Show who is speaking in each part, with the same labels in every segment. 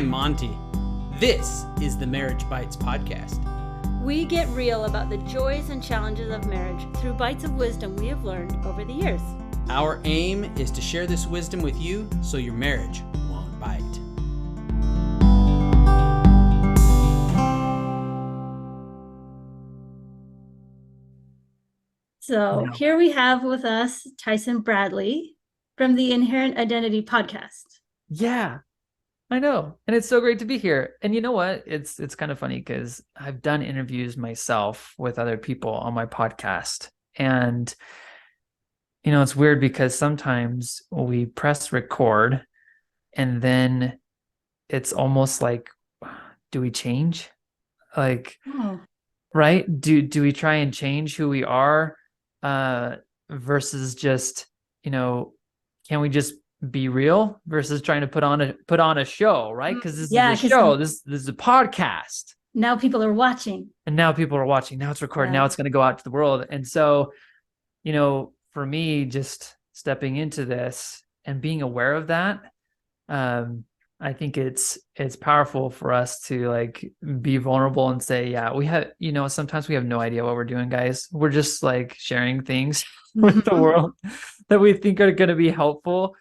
Speaker 1: I'm Monty. This is the Marriage Bites podcast.
Speaker 2: We get real about the joys and challenges of marriage through bites of wisdom we have learned over the years.
Speaker 1: Our aim is to share this wisdom with you so your marriage won't bite.
Speaker 2: So here we have with us Tyson Bradley from the Inherent Identity podcast.
Speaker 3: Yeah, I know. And it's so great to be here. And you know what? It's kind of funny because I've done interviews myself with other people on my podcast. And, it's weird because sometimes we press record and then it's almost like, do we change? Like, right? Do we try and change who we are versus just, can we just be real versus trying to put on a show, right? Because this is a show. This is a podcast.
Speaker 2: Now people are watching.
Speaker 3: And now people are watching. Now it's recorded. Now it's going to go out to the world. And so, for me, just stepping into this and being aware of that, I think it's powerful for us to be vulnerable and say, yeah, we have, sometimes we have no idea what we're doing, guys. We're just sharing things with the world that we think are going to be helpful.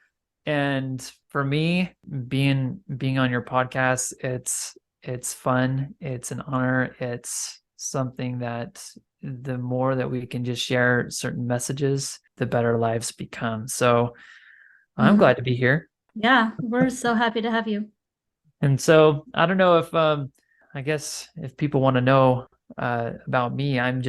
Speaker 3: And for me, being on your podcast, it's fun. It's an honor. It's something that the more that we can just share certain messages, the better lives become. So I'm glad to be here.
Speaker 2: Yeah, we're so happy to have you.
Speaker 3: And so I don't know if, I guess if people want to know about me, I'm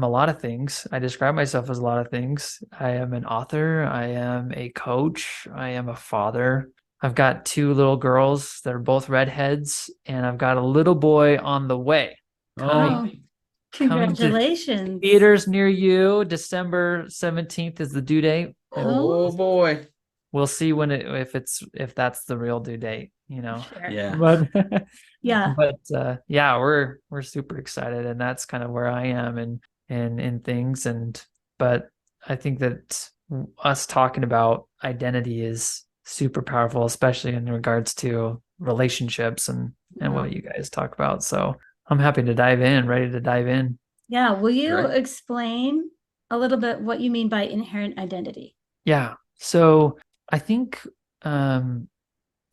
Speaker 3: a lot of things. I describe myself as a lot of things. I am an author. I am a coach. I am a father. I've got 2 little girls that are both redheads, and I've got a little boy on the way.
Speaker 2: Congratulations.
Speaker 3: Coming to theaters near you. December 17th is the due date.
Speaker 1: Oh boy.
Speaker 3: We'll see if that's the real due date,
Speaker 2: Sure.
Speaker 1: Yeah.
Speaker 3: But we're super excited, and that's kind of where I am in things. But I think that us talking about identity is super powerful, especially in regards to relationships and what you guys talk about. So I'm happy to ready to dive in.
Speaker 2: Yeah. Will you explain a little bit what you mean by inherent identity?
Speaker 3: Yeah. So I think even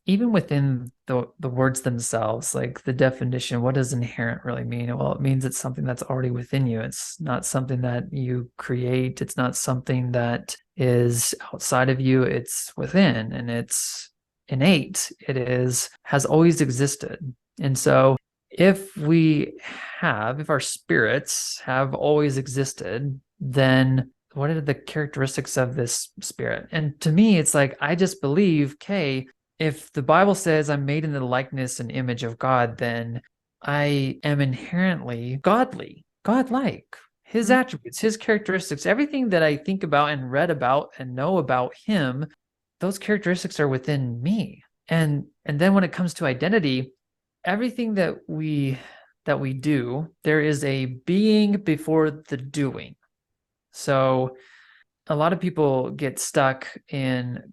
Speaker 3: within the words themselves, like the definition, what does inherent really mean? Well, it means it's something that's already within you. It's not something that you create. It's not something that is outside of you. It's within, and it's innate. Has always existed. And so if our spirits have always existed, then what are the characteristics of this spirit? And to me, it's I just believe, if the Bible says I'm made in the likeness and image of God, then I am inherently godlike. His attributes, his characteristics, everything that I think about and read about and know about him, those characteristics are within me. And then when it comes to identity, everything that we do, there is a being before the doing. So a lot of people get stuck in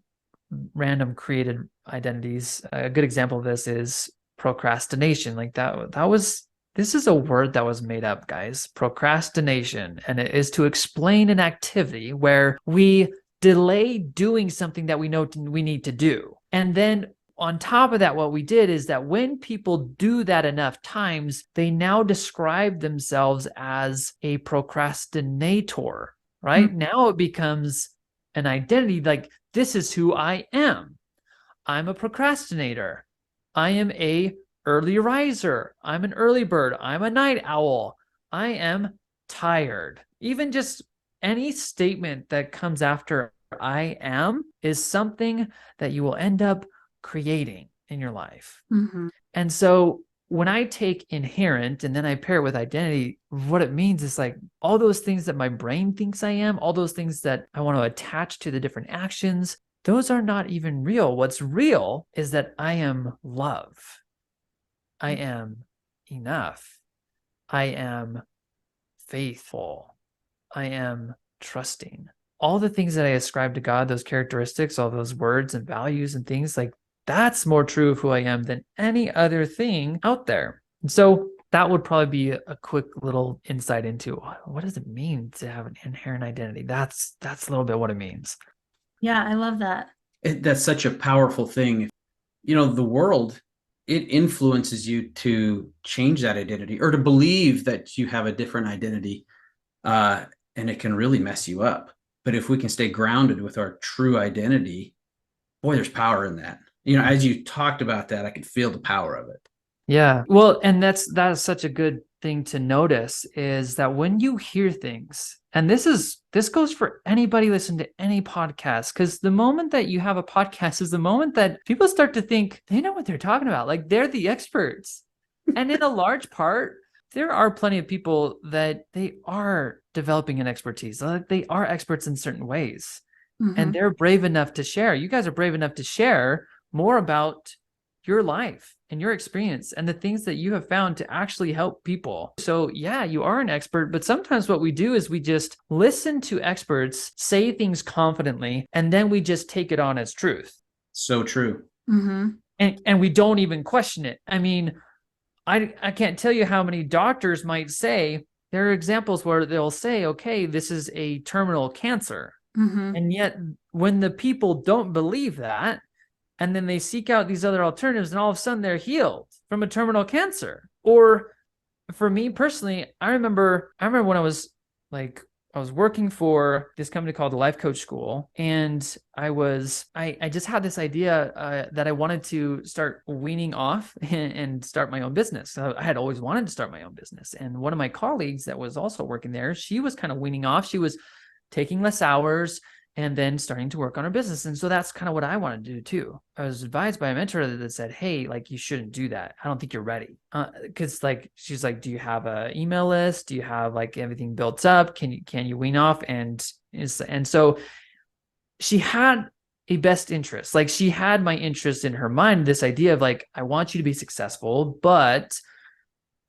Speaker 3: random created identities. A good example of this is procrastination. This is a word that was made up, guys. Procrastination. And it is to explain an activity where we delay doing something that we know we need to do. And then on top of that, what we did is that when people do that enough times, they now describe themselves as a procrastinator, right? Now it becomes an identity, this is who I am. I'm a procrastinator. I am a early riser. I'm an early bird. I'm a night owl. I am tired. Even just any statement that comes after I am is something that you will end up creating in your life. And so when I take inherent and then I pair it with identity, what it means is all those things that my brain thinks I am, all those things that I want to attach to the different actions, those are not even real. What's real is that I am love. I am enough. I am faithful. I am trusting. All the things that I ascribe to God, those characteristics, all those words and values and things, That's more true of who I am than any other thing out there. So that would probably be a quick little insight into what does it mean to have an inherent identity. That's a little bit what it means.
Speaker 2: Yeah, I love that.
Speaker 1: That's such a powerful thing. The world, it influences you to change that identity or to believe that you have a different identity. And it can really mess you up. But if we can stay grounded with our true identity, boy, there's power in that. As you talked about that, I could feel the power of it.
Speaker 3: Yeah. Well, and that is such a good thing to notice, is that when you hear things, and this goes for anybody listening to any podcast, because the moment that you have a podcast is the moment that people start to think they know what they're talking about. Like they're the experts. And in a large part, there are plenty of people that they are developing an expertise. Like they are experts in certain ways. And they're brave enough to share. You guys are brave enough to share more about your life and your experience and the things that you have found to actually help people. So yeah, you are an expert, but sometimes what we do is we just listen to experts say things confidently, and then we just take it on as truth.
Speaker 1: So true.
Speaker 3: And we don't even question it. I mean, I can't tell you how many doctors might say, there are examples where they'll say, okay, this is a terminal cancer. And yet when the people don't believe that, and then they seek out these other alternatives, and all of a sudden they're healed from a terminal cancer. Or for me personally, I remember when I was working for this company called the Life Coach School, and I just had this idea that I wanted to start weaning off and start my own business. So I had always wanted to start my own business. And one of my colleagues that was also working there, she was kind of weaning off. She was taking less hours and then starting to work on her business. And so that's kind of what I wanted to do too. I was advised by a mentor that said, hey, like, you shouldn't do that. I don't think you're ready. Cause like, she's like, do you have an email list? Do you have like everything built up? Can you wean off? And so she had a best interest. Like she had my interest in her mind, this idea of like, I want you to be successful, but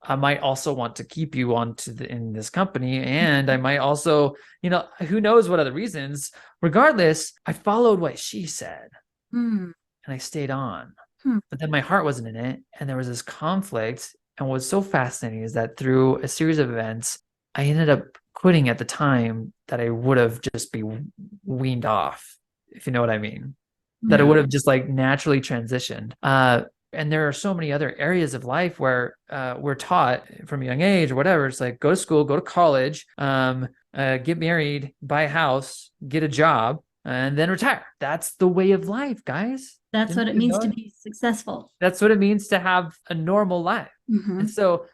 Speaker 3: I might also want to keep you in this company. And I might also, who knows what other reasons. Regardless, I followed what she said and I stayed on. But then my heart wasn't in it. And there was this conflict. And what's so fascinating is that through a series of events, I ended up quitting at the time that I would have just be weaned off, if you know what I mean. That I would have just like naturally transitioned. And there are so many other areas of life where we're taught from a young age or whatever. It's like, go to school, go to college, get married, buy a house, get a job, and then retire. That's the way of life, guys.
Speaker 2: That's what it means to be successful.
Speaker 3: That's what it means to have a normal life. And so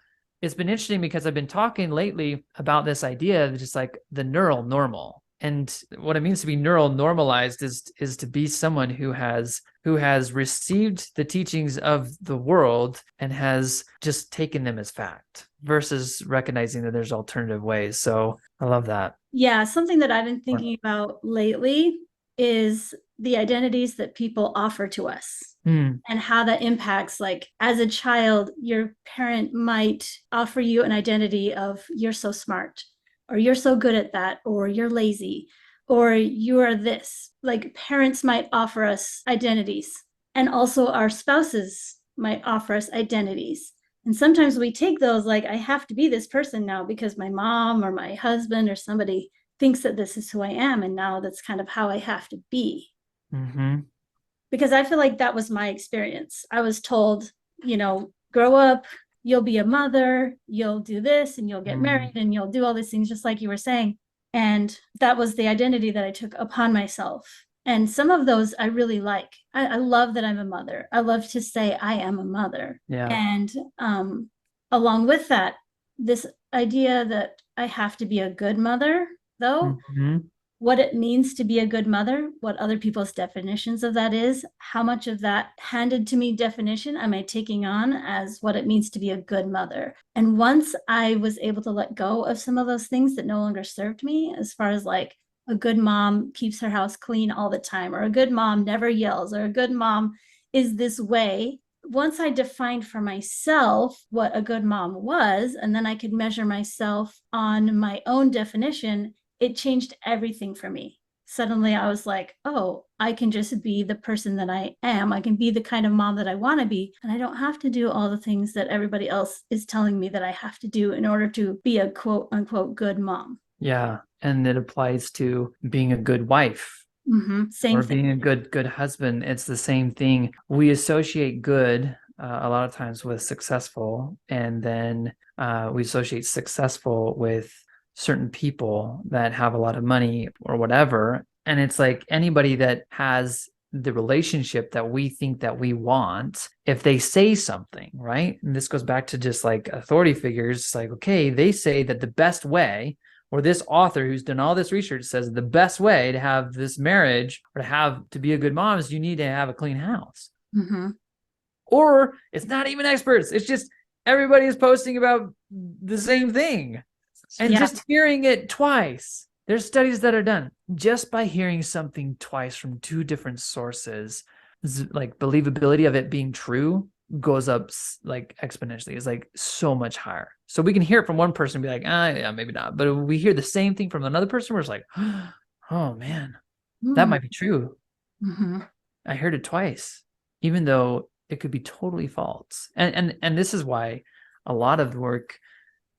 Speaker 3: it's been interesting because I've been talking lately about this idea of just like the neural normal. And what it means to be neural normalized is to be someone who has received the teachings of the world and has just taken them as fact versus recognizing that there's alternative ways. So I love that.
Speaker 2: Yeah, something that I've been thinking about lately is the identities that people offer to us. And how that impacts, like as a child, your parent might offer you an identity of you're so smart, or you're so good at that, or you're lazy, or you are this. Like parents might offer us identities, and also our spouses might offer us identities. And sometimes we take those like, I have to be this person now because my mom or my husband or somebody thinks that this is who I am. And now that's kind of how I have to be. Because I feel like that was my experience. I was told, grow up, you'll be a mother, you'll do this, and you'll get married, and you'll do all these things, just like you were saying. And that was the identity that I took upon myself. And some of those I really like. I love that I'm a mother. I love to say I am a mother.
Speaker 3: Yeah.
Speaker 2: And along with that, this idea that I have to be a good mother, though, what it means to be a good mother, what other people's definitions of that is, how much of that handed to me definition am I taking on as what it means to be a good mother. And once I was able to let go of some of those things that no longer served me, as far as like a good mom keeps her house clean all the time, or a good mom never yells, or a good mom is this way. Once I defined for myself what a good mom was, and then I could measure myself on my own definition, it changed everything for me. suddenly I was like, oh, I can just be the person that I am. I can be the kind of mom that I want to be. And I don't have to do all the things that everybody else is telling me that I have to do in order to be a quote unquote good mom.
Speaker 3: Yeah. And it applies to being a good wife.
Speaker 2: Same
Speaker 3: or
Speaker 2: thing.
Speaker 3: being a good husband. It's the same thing. We associate good a lot of times with successful, and then we associate successful with certain people that have a lot of money or whatever. And it's like anybody that has the relationship that we think that we want, if they say something, right? And this goes back to just like authority figures, like, okay, they say that the best way, or this author who's done all this research says the best way to have this marriage or to be a good mom is you need to have a clean house. Or it's not even experts. It's just everybody is posting about the same thing. And just hearing it twice. There's studies that are done just by hearing something twice from two different sources, like believability of it being true goes up like exponentially. It's like so much higher. So we can hear it from one person and be like, yeah, maybe not. But if we hear the same thing from another person, we're just like, oh man, that might be true. I heard it twice, even though it could be totally false. And this is why a lot of the work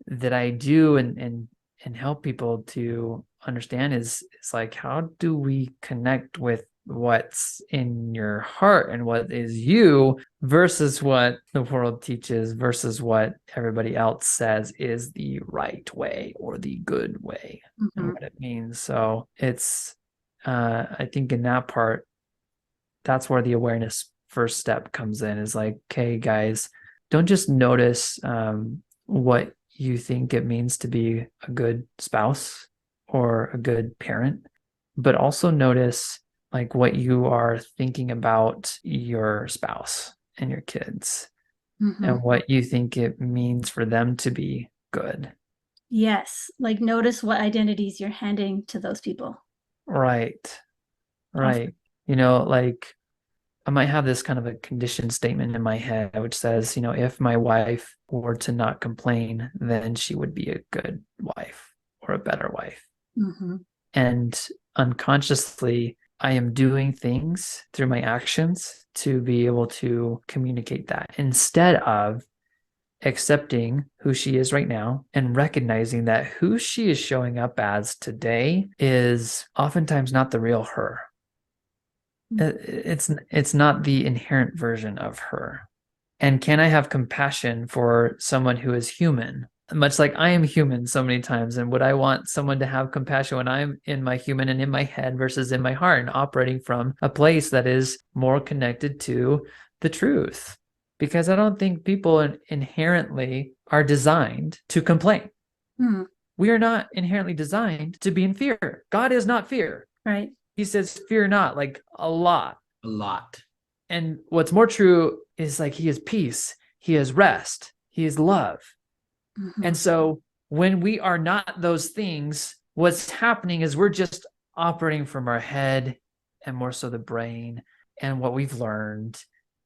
Speaker 3: that I do and help people to understand is like, how do we connect with what's in your heart and what is you versus what the world teaches versus what everybody else says is the right way or the good way and what it means. So it's I think in that part, that's where the awareness first step comes in, is like, okay, guys, don't just notice what you think it means to be a good spouse or a good parent, but also notice like what you are thinking about your spouse and your kids and what you think it means for them to be good.
Speaker 2: Yes. Like notice what identities you're handing to those people.
Speaker 3: Right. You know, like I might have this kind of a conditioned statement in my head, which says, you know, if my wife were to not complain, then she would be a good wife or a better wife. And unconsciously, I am doing things through my actions to be able to communicate that instead of accepting who she is right now and recognizing that who she is showing up as today is oftentimes not the real her. It's not the inherent version of her. And can I have compassion for someone who is human? Much like I am human so many times. And would I want someone to have compassion when I'm in my human and in my head versus in my heart and operating from a place that is more connected to the truth? Because I don't think people inherently are designed to complain. We are not inherently designed to be in fear. God is not fear.
Speaker 2: Right.
Speaker 3: He says, fear not, like a lot.
Speaker 1: A lot.
Speaker 3: And what's more true is like he is peace, he is rest, he is love. And so when we are not those things, what's happening is we're just operating from our head and more so the brain and what we've learned.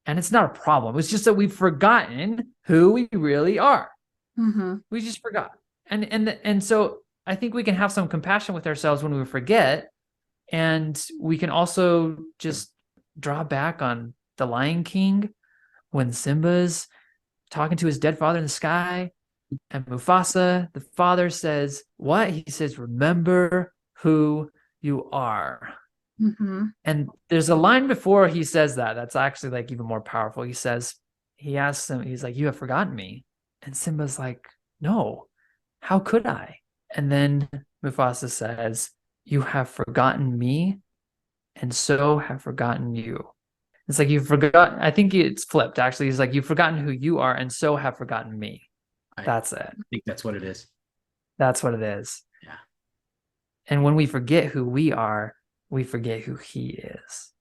Speaker 3: And it's not a problem. It's just that we've forgotten who we really are. We just forgot. And so I think we can have some compassion with ourselves when we forget. And we can also just draw back on the Lion King when Simba's talking to his dead father in the sky. And Mufasa, the father, says, what? He says, remember who you are. And there's a line before he says that that's actually like even more powerful. He asks him, he's like, you have forgotten me. And Simba's like, no, how could I? And then Mufasa says, you have forgotten me, and so have forgotten you. It's like you've forgotten. I think it's flipped, actually. He's like, you've forgotten who you are, and so have forgotten me. That's it.
Speaker 1: I think that's what it is.
Speaker 3: That's what it is.
Speaker 1: Yeah.
Speaker 3: And when we forget who we are, we forget who he is,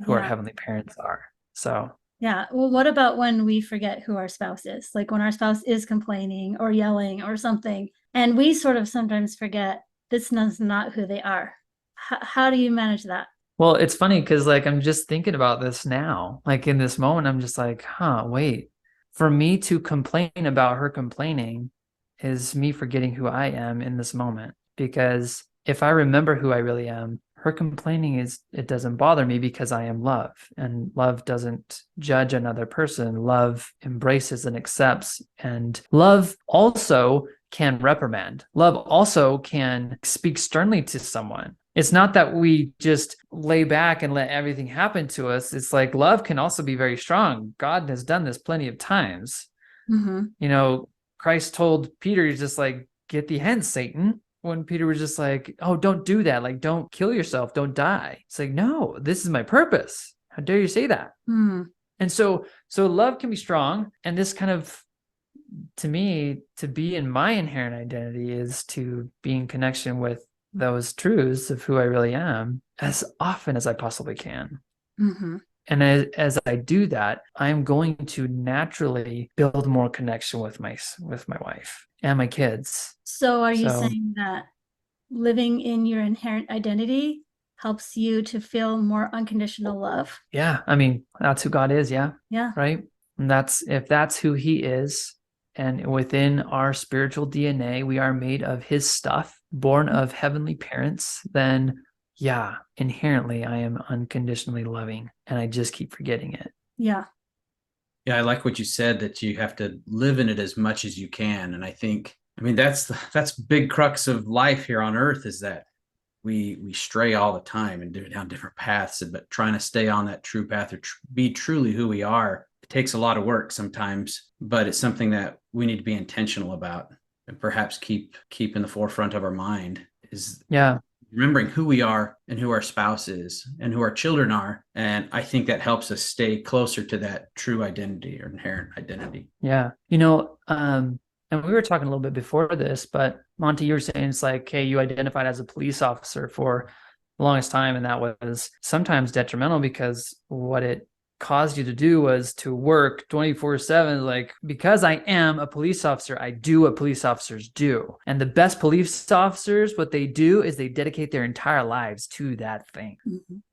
Speaker 3: who our heavenly parents are. So
Speaker 2: yeah. Well, what about when we forget who our spouse is? Like when our spouse is complaining or yelling or something, and we sort of sometimes forget this is not who they are. How do you manage that?
Speaker 3: Well, it's funny because like I'm just thinking about this now. Like in this moment, I'm just like, wait. For me to complain about her complaining is me forgetting who I am in this moment. Because if I remember who I really am, her complaining is, it doesn't bother me because I am love, and love doesn't judge another person. Love embraces and accepts, and love also can reprimand. Love also can speak sternly to someone. It's not that we just lay back and let everything happen to us. It's like love can also be very strong. God has done this plenty of times. Christ told Peter, he's just like, get thee hence, Satan. When Peter was just like, oh, don't do that. Like, don't kill yourself. Don't die. It's like, no, this is my purpose. How dare you say that? And so love can be strong. And this kind of, to me, to be in my inherent identity is to be in connection with those truths of who I really am as often as I possibly can. And as I do that, I'm going to naturally build more connection with my wife and my kids.
Speaker 2: So are you saying that living in your inherent identity helps you to feel more unconditional love?
Speaker 3: Yeah. I mean, that's who God is. Yeah.
Speaker 2: Yeah.
Speaker 3: Right. And if that's who he is, and within our spiritual DNA, we are made of his stuff, born of heavenly parents, then yeah, inherently I am unconditionally loving, and I just keep forgetting it.
Speaker 2: Yeah.
Speaker 1: Yeah, I like what you said, that you have to live in it as much as you can. And I think, that's big crux of life here on earth, is that we stray all the time and down different paths, but trying to stay on that true path, or be truly who we are, it takes a lot of work sometimes, but it's something that we need to be intentional about, and perhaps keep in the forefront of our mind, is remembering who we are and who our spouse is and who our children are. And I think that helps us stay closer to that true identity or inherent identity.
Speaker 3: Yeah. And we were talking a little bit before this, but Monty, you were saying it's like, hey, you identified as a police officer for the longest time, and that was sometimes detrimental because what it caused you to do was to work 24/7. Like, because I am a police officer, I do what police officers do. And the best police officers, what they do is they dedicate their entire lives to that thing.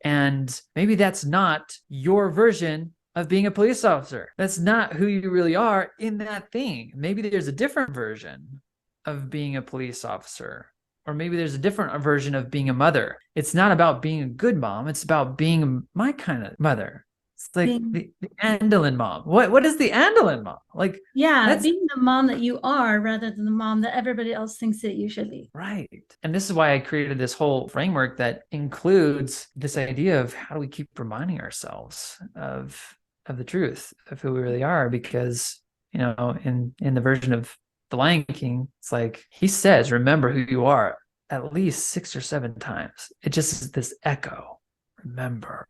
Speaker 3: And maybe that's not your version of being a police officer. That's not who you really are in that thing. Maybe there's a different version of being a police officer, or maybe there's a different version of being a mother. It's not about being a good mom. It's about being my kind of mother. It's like the Andelin mom. What is the Andelin mom? Like,
Speaker 2: being the mom that you are rather than the mom that everybody else thinks that you should be.
Speaker 3: Right. And this is why I created this whole framework that includes this idea of how do we keep reminding ourselves of the truth of who we really are, because in the version of The Lion King, it's like he says, remember who you are at least 6 or 7 times. It just is this echo. Remember.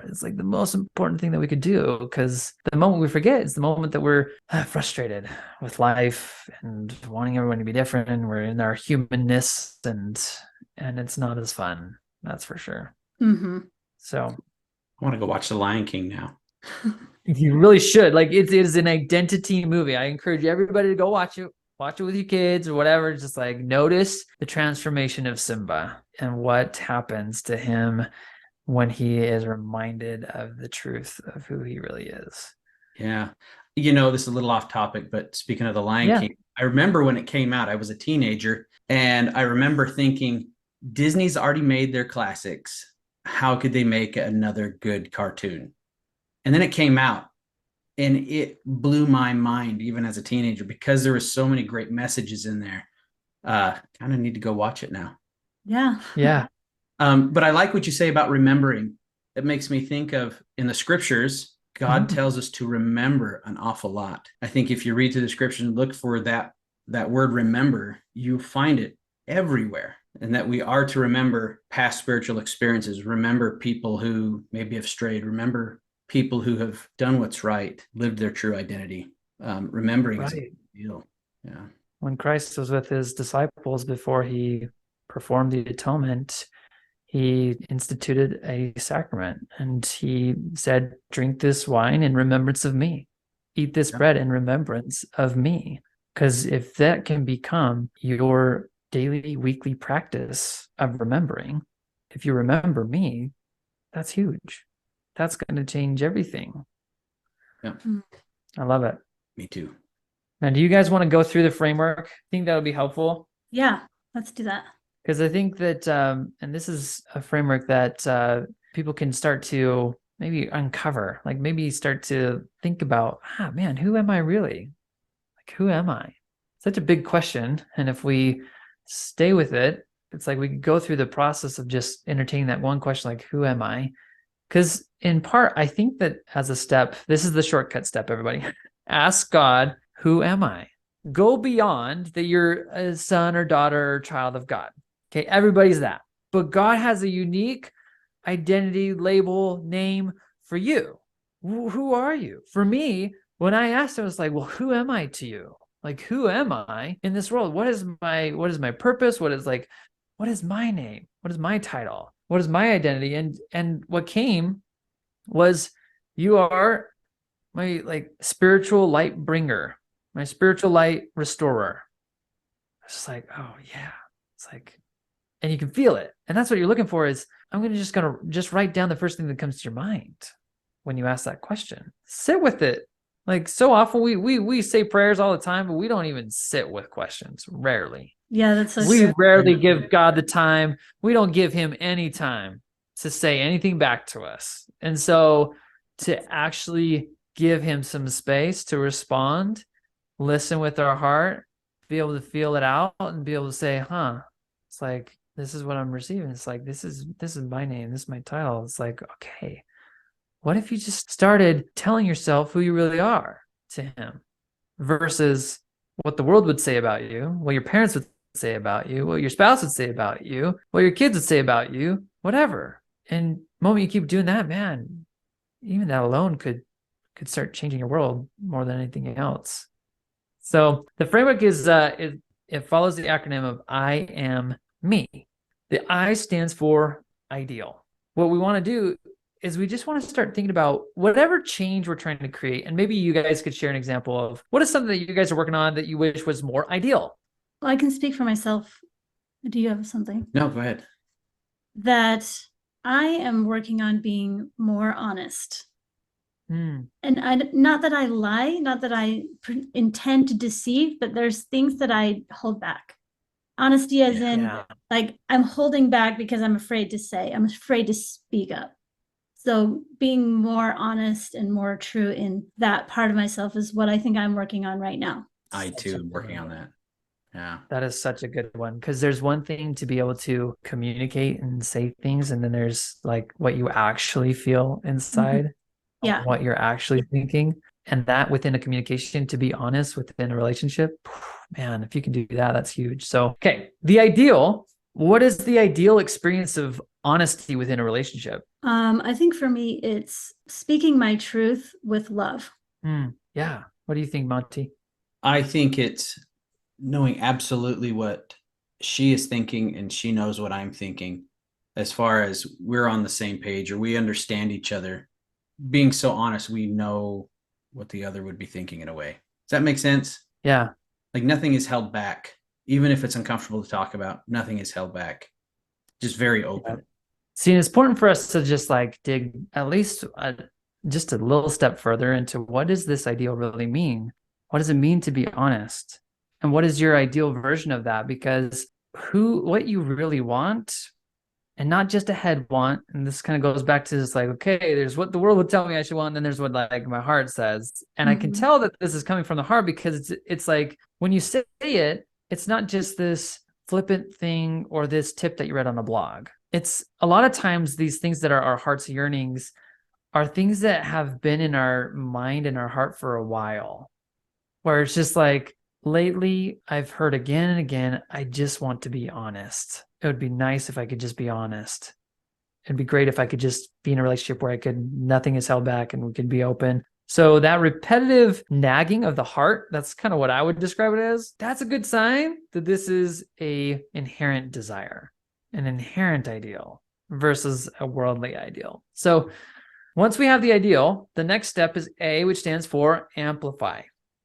Speaker 3: It's like the most important thing that we could do, because the moment we forget is the moment that we're frustrated with life and wanting everyone to be different, and we're in our humanness, and it's not as fun. That's for sure. So
Speaker 1: I want to go watch The Lion King now.
Speaker 3: You really should. Like, it is an identity movie. I encourage everybody to go watch it. Watch it with your kids or whatever. Just like notice the transformation of Simba and what happens to him when he is reminded of the truth of who he really is.
Speaker 1: Yeah. This is a little off topic, but speaking of The Lion King, I remember when it came out, I was a teenager, and I remember thinking, Disney's already made their classics. How could they make another good cartoon? And then it came out, and it blew my mind, even as a teenager, because there was so many great messages in there. Kind of need to go watch it now.
Speaker 3: Yeah.
Speaker 1: But I like what you say about remembering. It makes me think of, in the scriptures, God tells us to remember an awful lot. I think if you read through the scriptures and look for that word remember, you find it everywhere. And that we are to remember past spiritual experiences, remember people who maybe have strayed, remember people who have done what's right, lived their true identity. Remembering is a big deal. Yeah.
Speaker 3: When Christ was with his disciples before he performed the atonement, he instituted a sacrament, and he said, drink this wine in remembrance of me. Eat this bread in remembrance of me. Because if that can become your daily, weekly practice of remembering, if you remember me, that's huge. That's going to change everything.
Speaker 1: Yeah.
Speaker 3: I love it.
Speaker 1: Me too.
Speaker 3: Now, do you guys want to go through the framework? I think that would be helpful.
Speaker 2: Yeah, let's do that.
Speaker 3: Because I think that, and this is a framework that people can start to maybe uncover, like maybe start to think about, man, who am I really? Like, who am I? Such a big question. And if we stay with it, it's like we could go through the process of just entertaining that one question, like, who am I? Because in part, I think that as a step, this is the shortcut step, everybody. Ask God, who am I? Go beyond that you're a son or daughter or child of God. Okay, everybody's that. But God has a unique identity, label, name for you. Who are you? For me, when I asked him, I was like, well, who am I to you? Like, who am I in this world? What is my purpose? What is my name? What is my title? What is my identity? And what came was, you are my like spiritual light bringer, my spiritual light restorer. It's just like, oh yeah. It's like, and you can feel it. And that's what you're looking for is, I'm gonna just write down the first thing that comes to your mind when you ask that question. Sit with it. Like, so often we say prayers all the time, but we don't even sit with questions. Rarely.
Speaker 2: Yeah, that's so
Speaker 3: We
Speaker 2: true.
Speaker 3: rarely give God the time. We don't give him any time to say anything back to us. And so to actually give him some space to respond, listen with our heart, be able to feel it out and be able to say, it's like, this is what I'm receiving. It's like, this is my name. This is my title. It's like, okay, what if you just started telling yourself who you really are to him versus what the world would say about you, what your parents would say about you, what your spouse would say about you, what your kids would say about you, whatever. And the moment you keep doing that, man, even that alone could start changing your world more than anything else. So the framework is it follows the acronym of I am me. The I stands for ideal. What we want to do is we just want to start thinking about whatever change we're trying to create. And maybe you guys could share an example of what is something that you guys are working on that you wish was more ideal.
Speaker 2: Well, I can speak for myself. Do you have something?
Speaker 1: No, go ahead.
Speaker 2: That I am working on being more honest. And not that I lie, not that I intend to deceive, but there's things that I hold back. Honesty as in, like, I'm holding back because I'm afraid to say, I'm afraid to speak up. So being more honest and more true in that part of myself is what I think I'm working on right now.
Speaker 1: I too am working on that. Yeah.
Speaker 3: That is such a good one, because there's one thing to be able to communicate and say things, and then there's like what you actually feel inside, what you're actually thinking. And that within a communication, to be honest, within a relationship, man, if you can do that, that's huge. So, okay, the ideal, what is the ideal experience of honesty within a relationship?
Speaker 2: I think for me, it's speaking my truth with love.
Speaker 3: Yeah. What do you think, Monty?
Speaker 1: I think it's knowing absolutely what she is thinking and she knows what I'm thinking, as far as we're on the same page or we understand each other. Being so honest, we know what the other would be thinking in a way. Does that make sense?
Speaker 3: Yeah.
Speaker 1: Like nothing is held back. Even if it's uncomfortable to talk about, nothing is held back. Just very open.
Speaker 3: Yeah. See, it's important for us to just like dig at least just a little step further into what does this ideal really mean? What does it mean to be honest? And what is your ideal version of that? Because what you really want, and not just a head want, and this kind of goes back to this like, okay, there's what the world would tell me I should want, and then there's what like my heart says. And I can tell that this is coming from the heart because it's like when you say it, it's not just this flippant thing or this tip that you read on a blog. It's a lot of times these things that are our heart's yearnings are things that have been in our mind and our heart for a while, where it's just like, lately I've heard again and again, I just want to be honest. It would be nice if I could just be honest. It'd be great if I could just be in a relationship where nothing is held back and we could be open. So that repetitive nagging of the heart, that's kind of what I would describe it as. That's a good sign that this is a inherent desire, an inherent ideal versus a worldly ideal. So once we have the ideal, the next step is A, which stands for amplify.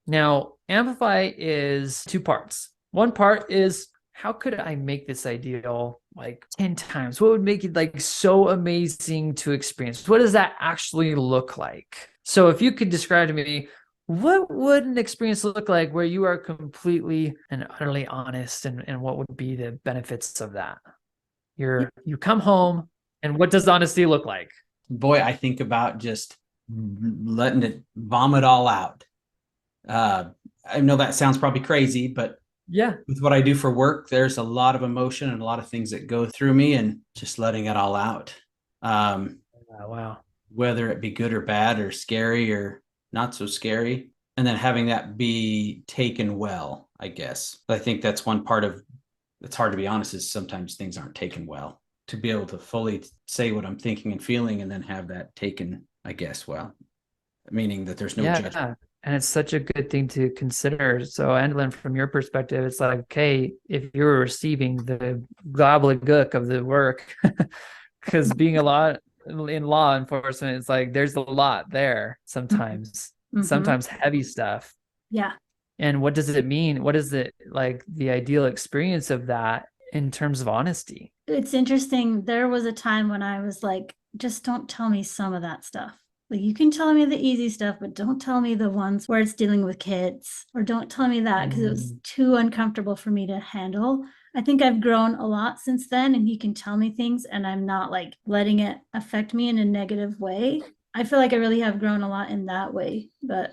Speaker 3: Now, amplify is two parts. One part is, how could I make this ideal like 10 times? What would make it like so amazing to experience? What does that actually look like? So if you could describe to me, what would an experience look like where you are completely and utterly honest, and what would be the benefits of that? You come home, and what does honesty look like?
Speaker 1: Boy, I think about just letting it vomit all out. I know that sounds probably crazy, but
Speaker 3: Yeah.
Speaker 1: with what I do for work, there's a lot of emotion and a lot of things that go through me, and just letting it all out.
Speaker 3: Wow.
Speaker 1: Whether it be good or bad or scary or not so scary, and then having that be taken well, I guess. I think that's one part of it's hard to be honest, is sometimes things aren't taken well. To be able to fully say what I'm thinking and feeling and then have that taken, I guess, well, meaning that there's no judgment.
Speaker 3: Yeah. And it's such a good thing to consider. So, Andelin, from your perspective, it's like, okay, if you're receiving the gobbledygook of the work, because being a lot in law enforcement, it's like there's a lot there sometimes, sometimes heavy stuff.
Speaker 2: Yeah.
Speaker 3: And what does it mean? What is it like the ideal experience of that in terms of honesty?
Speaker 2: It's interesting. There was a time when I was like, just don't tell me some of that stuff. Like, you can tell me the easy stuff, but don't tell me the ones where it's dealing with kids, or don't tell me that because it was too uncomfortable for me to handle. I think I've grown a lot since then, and he can tell me things and I'm not like letting it affect me in a negative way. I feel like I really have grown a lot in that way, but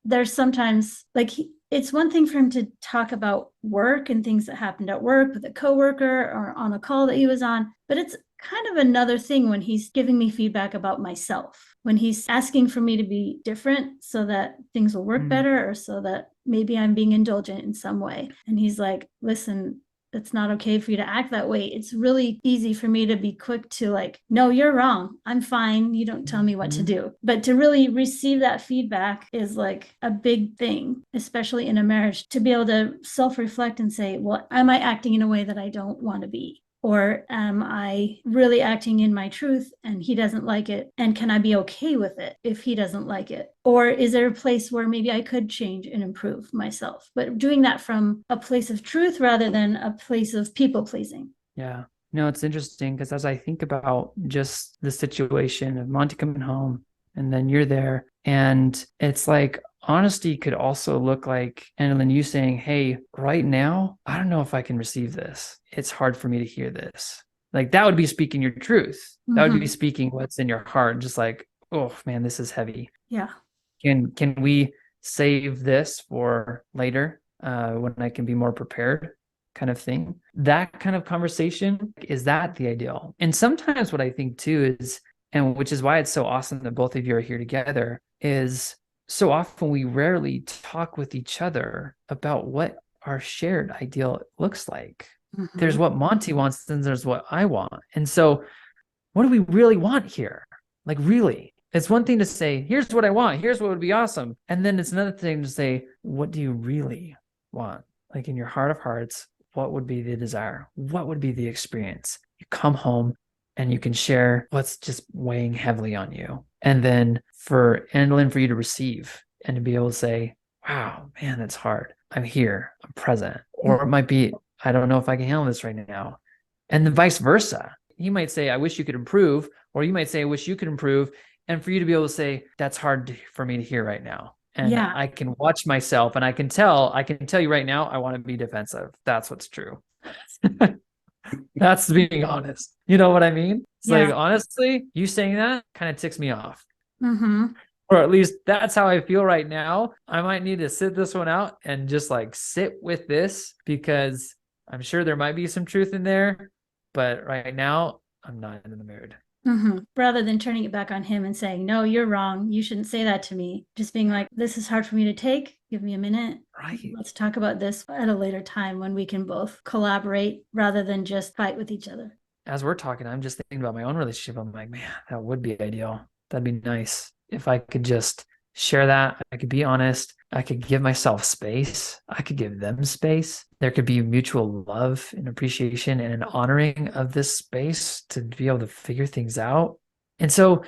Speaker 2: there's sometimes like it's one thing for him to talk about work and things that happened at work with a coworker or on a call that he was on, but it's kind of another thing when he's giving me feedback about myself, when he's asking for me to be different so that things will work better, or so that maybe I'm being indulgent in some way. And he's like, listen, it's not okay for you to act that way. It's really easy for me to be quick to like, no, you're wrong. I'm fine. You don't tell me what to do. But to really receive that feedback is like a big thing, especially in a marriage, to be able to self-reflect and say, well, am I acting in a way that I don't want to be? Or am I really acting in my truth and he doesn't like it? And can I be okay with it if he doesn't like it? Or is there a place where maybe I could change and improve myself? But doing that from a place of truth rather than a place of people pleasing.
Speaker 3: Yeah. No, it's interesting because as I think about just the situation of Monty coming home and then you're there, and it's like honesty could also look like, and then you saying, hey, right now, I don't know if I can receive this. It's hard for me to hear this. Like that would be speaking your truth. That would be speaking what's in your heart. Just like, oh man, this is heavy.
Speaker 2: Yeah.
Speaker 3: Can we save this for later when I can be more prepared? Kind of thing. That kind of conversation, is that the ideal? And sometimes what I think too is, and which is why it's so awesome that both of you are here together, is so often we rarely talk with each other about what our shared ideal looks like. There's what Monty wants, and there's what I want. And so what do we really want here? Like, really? It's one thing to say, here's what I want, here's what would be awesome. And then it's another thing to say, what do you really want? Like in your heart of hearts, what would be the desire? What would be the experience? You come home and you can share what's just weighing heavily on you. And then for Andelin, for you to receive and to be able to say, wow, man, that's hard. I'm here, I'm present. Or it might be, I don't know if I can handle this right now. And then vice versa. He might say, I wish you could improve. Or you might say, I wish you could improve. And for you to be able to say, that's hard for me to hear right now. And I can watch myself and I can tell you right now, I want to be defensive. That's what's true. That's being honest. You know what I mean? It's like, honestly, you saying that kind of ticks me off. Or at least that's how I feel right now. I might need to sit this one out and just like sit with this, because I'm sure there might be some truth in there, but right now I'm not in the mood.
Speaker 2: Rather than turning it back on him and saying, no, you're wrong, you shouldn't say that to me. Just being like, this is hard for me to take. Give me a minute.
Speaker 3: Right.
Speaker 2: Let's talk about this at a later time when we can both collaborate rather than just fight with each other.
Speaker 3: As we're talking, I'm just thinking about my own relationship. I'm like, man, that would be ideal. That'd be nice if I could just share that. I could be honest. I could give myself space. I could give them space. There could be mutual love and appreciation and an honoring of this space to be able to figure things out. And so,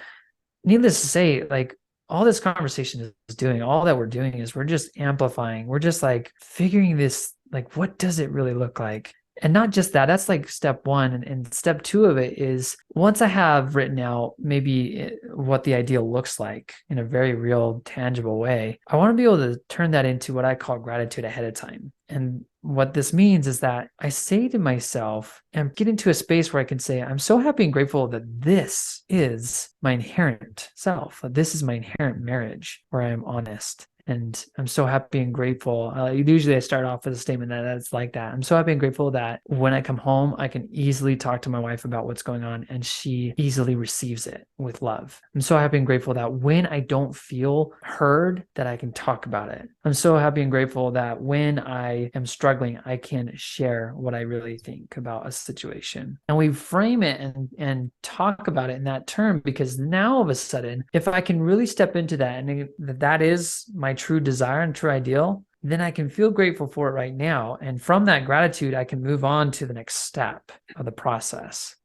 Speaker 3: needless to say, like all this conversation is doing, all that we're doing is we're just amplifying. We're just like figuring this, like, what does it really look like? And not just that, that's like step one. And step two of it is once I have written out maybe what the ideal looks like in a very real, tangible way, I want to be able to turn that into what I call gratitude ahead of time. And what this means is that I say to myself and get into a space where I can say, I'm so happy and grateful that this is my inherent self, that this is my inherent marriage where I am honest. And I'm so happy and grateful. Usually I start off with a statement that's like that. I'm so happy and grateful that when I come home, I can easily talk to my wife about what's going on and she easily receives it with love. I'm so happy and grateful that when I don't feel heard, that I can talk about it. I'm so happy and grateful that when I am struggling, I can share what I really think about a situation. And we frame it and talk about it in that term, because now all of a sudden, if I can really step into that and that is my true desire and true ideal, then I can feel grateful for it right now. And from that gratitude, I can move on to the next step of the process.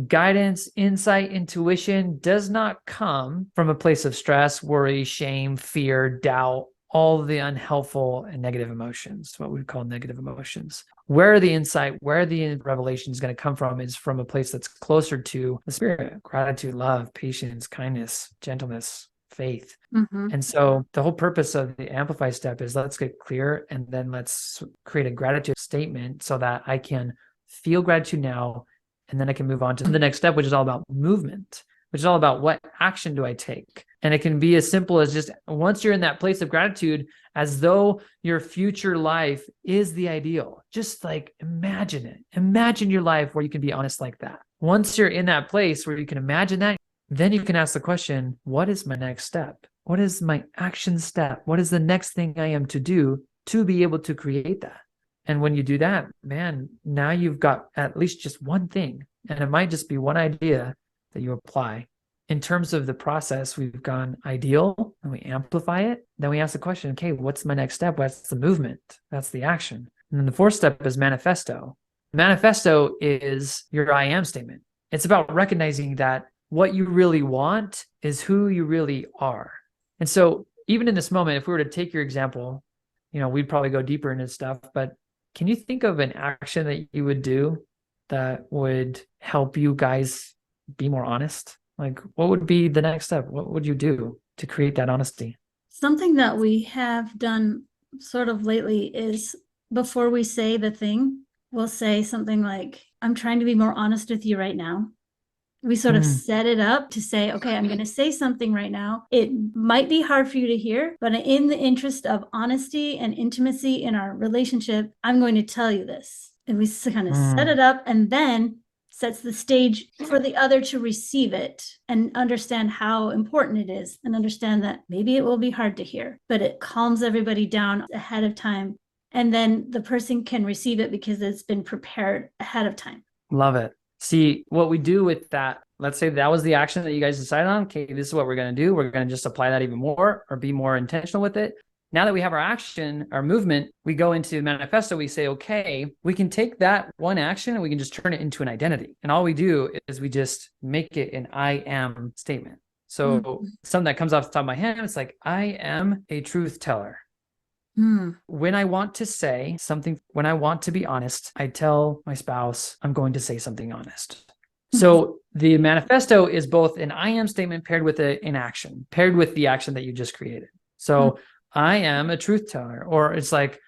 Speaker 3: Guidance, insight, intuition does not come from a place of stress, worry, shame, fear, doubt, all the unhelpful and negative emotions, what we call negative emotions. Where the insight, where the revelation is going to come from is from a place that's closer to the spirit, gratitude, love, patience, kindness, gentleness, faith.
Speaker 2: Mm-hmm.
Speaker 3: And so the whole purpose of the amplify step is let's get clear and then let's create a gratitude statement so that I can feel gratitude now. And then I can move on to the next step, which is all about movement, which is all about what action do I take? And it can be as simple as just once you're in that place of gratitude, as though your future life is the ideal. Just like imagine it. Imagine your life where you can be honest like that. Once you're in that place where you can imagine that, then you can ask the question, what is my next step? What is my action step? What is the next thing I am to do to be able to create that? And when you do that, man, now you've got at least just one thing. And it might just be one idea that you apply. In terms of the process, we've gone ideal and we amplify it. Then we ask the question, okay, what's my next step? What's the movement? That's the action. And then the fourth step is manifesto. Manifesto is your I am statement. It's about recognizing that what you really want is who you really are. And so even in this moment, if we were to take your example, we'd probably go deeper into stuff, but can you think of an action that you would do that would help you guys be more honest? Like, what would be the next step? What would you do to create that honesty?
Speaker 2: Something that we have done sort of lately is before we say the thing, we'll say something like, I'm trying to be more honest with you right now. We sort of set it up to say, okay, I'm going to say something right now. It might be hard for you to hear, but in the interest of honesty and intimacy in our relationship, I'm going to tell you this. And we kind of set it up and then sets the stage for the other to receive it and understand how important it is and understand that maybe it will be hard to hear, but it calms everybody down ahead of time. And then the person can receive it because it's been prepared ahead of time.
Speaker 3: Love it. See, what we do with that, let's say that was the action that you guys decided on. Okay, this is what we're going to do. We're going to just apply that even more or be more intentional with it. Now that we have our action, our movement, we go into manifesto. We say, okay, we can take that one action and we can just turn it into an identity. And all we do is we just make it an I am statement. So something that comes off the top of my head, it's like, I am a truth teller. When I want to say something, when I want to be honest, I tell my spouse, I'm going to say something honest. So the manifesto is both an I am statement paired with an action, paired with the action that you just created. So I am a truth teller, or it's like,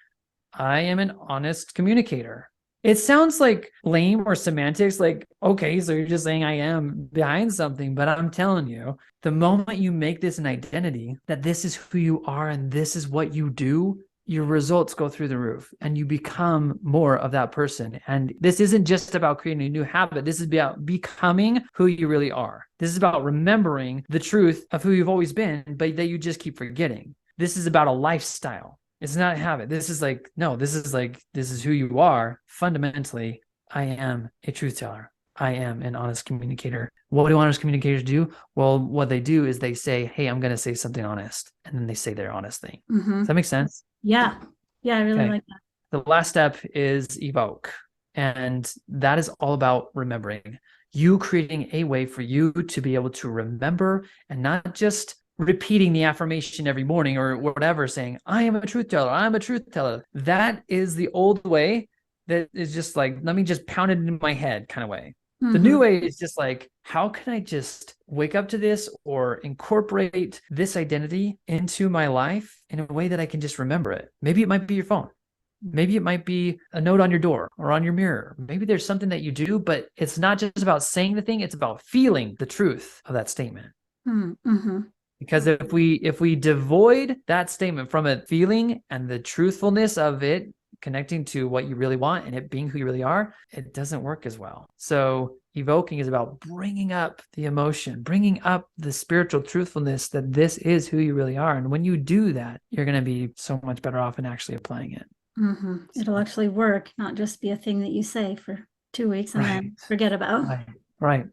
Speaker 3: I am an honest communicator. It sounds like lame or semantics, like, okay, so you're just saying I am behind something, but I'm telling you, the moment you make this an identity, that this is who you are and this is what you do, your results go through the roof and you become more of that person. And this isn't just about creating a new habit. This is about becoming who you really are. This is about remembering the truth of who you've always been, but that you just keep forgetting. This is about a lifestyle. It's not a habit. This is who you are. Fundamentally, I am a truth teller. I am an honest communicator. What do honest communicators do? Well, what they do is they say, hey, I'm going to say something honest. And then they say their honest thing. Does that make sense?
Speaker 2: Yeah. Yeah, I really like that.
Speaker 3: The last step is evoke. And that is all about remembering. You creating a way for you to be able to remember and not just repeating the affirmation every morning or whatever, saying, I am a truth teller. I'm a truth teller. That is the old way that is just like, let me just pound it into my head kind of way. The
Speaker 2: Mm-hmm.
Speaker 3: new way is just like, how can I just wake up to this or incorporate this identity into my life in a way that I can just remember it? Maybe it might be your phone. Maybe it might be a note on your door or on your mirror. Maybe there's something that you do, but it's not just about saying the thing, it's about feeling the truth of that statement.
Speaker 2: Mm-hmm.
Speaker 3: Because if we devoid that statement from a feeling and the truthfulness of it connecting to what you really want and it being who you really are, it doesn't work as well. So evoking is about bringing up the emotion, bringing up the spiritual truthfulness that this is who you really are. And when you do that, you're going to be so much better off in actually applying it.
Speaker 2: Mm-hmm. It'll actually work, not just be a thing that you say for 2 weeks and then forget about.
Speaker 3: Right.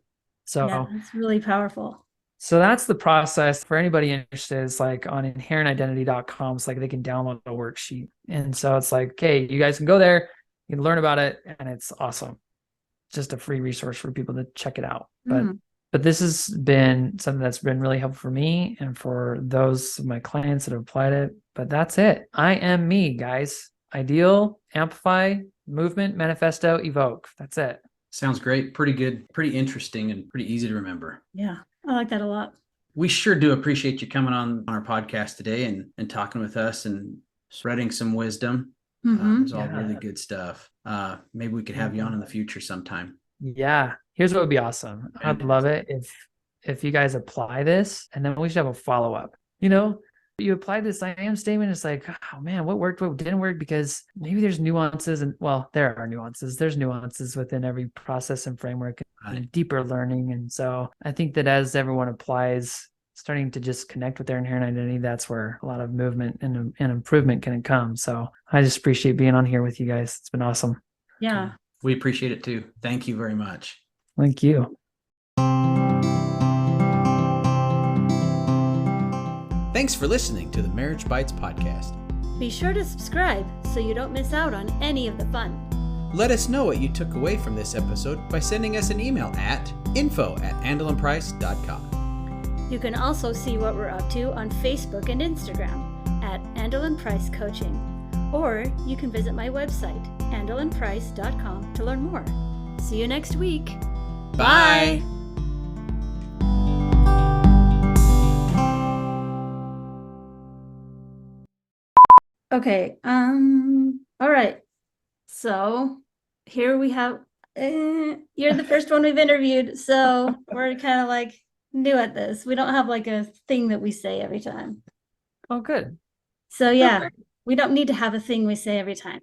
Speaker 3: So
Speaker 2: yeah, it's really powerful.
Speaker 3: So that's the process for anybody interested. It's like on inherentidentity.com. It's like they can download a worksheet. And so it's like, okay, you guys can go there, you can learn about it, and it's awesome. Just a free resource for people to check it out. But this has been something that's been really helpful for me and for those of my clients that have applied it. But that's it. I am me, guys. Ideal, amplify, movement, manifesto, evoke. That's it.
Speaker 1: Sounds great. Pretty good, pretty interesting, and pretty easy to remember.
Speaker 2: Yeah, I like that a lot.
Speaker 1: We sure do appreciate you coming on our podcast today and talking with us and spreading some wisdom. It was all really good stuff. Maybe we could have you on in the future sometime.
Speaker 3: Yeah. Here's what would be awesome. I'd love it if you guys apply this and then we should have a follow-up. You know, you apply this I am statement, it's like, oh man, what worked, what didn't work, because maybe there's nuances, and well, there are nuances. There's nuances within every process and framework and deeper learning. And so I think that as everyone applies, starting to just connect with their inherent identity, that's where a lot of movement and improvement can come. So I just appreciate being on here with you guys. It's been awesome.
Speaker 2: Yeah.
Speaker 1: We appreciate it too. Thank you very much.
Speaker 3: Thank you.
Speaker 1: Thanks for listening to the Marriage Bites podcast.
Speaker 2: Be sure to subscribe so you don't miss out on any of the fun.
Speaker 1: Let us know what you took away from this episode by sending us an email at info@andelinprice.com.
Speaker 2: You can also see what we're up to on Facebook and Instagram at Andelin Price Coaching. Or you can visit my website, andelinprice.com, to learn more. See you next week.
Speaker 1: Bye.
Speaker 2: Okay. All right. So here we have, you're the first one we've interviewed. So we're kind of like new at this. We don't have like a thing that we say every time.
Speaker 3: Oh, good.
Speaker 2: So yeah, we don't need to have a thing we say every time.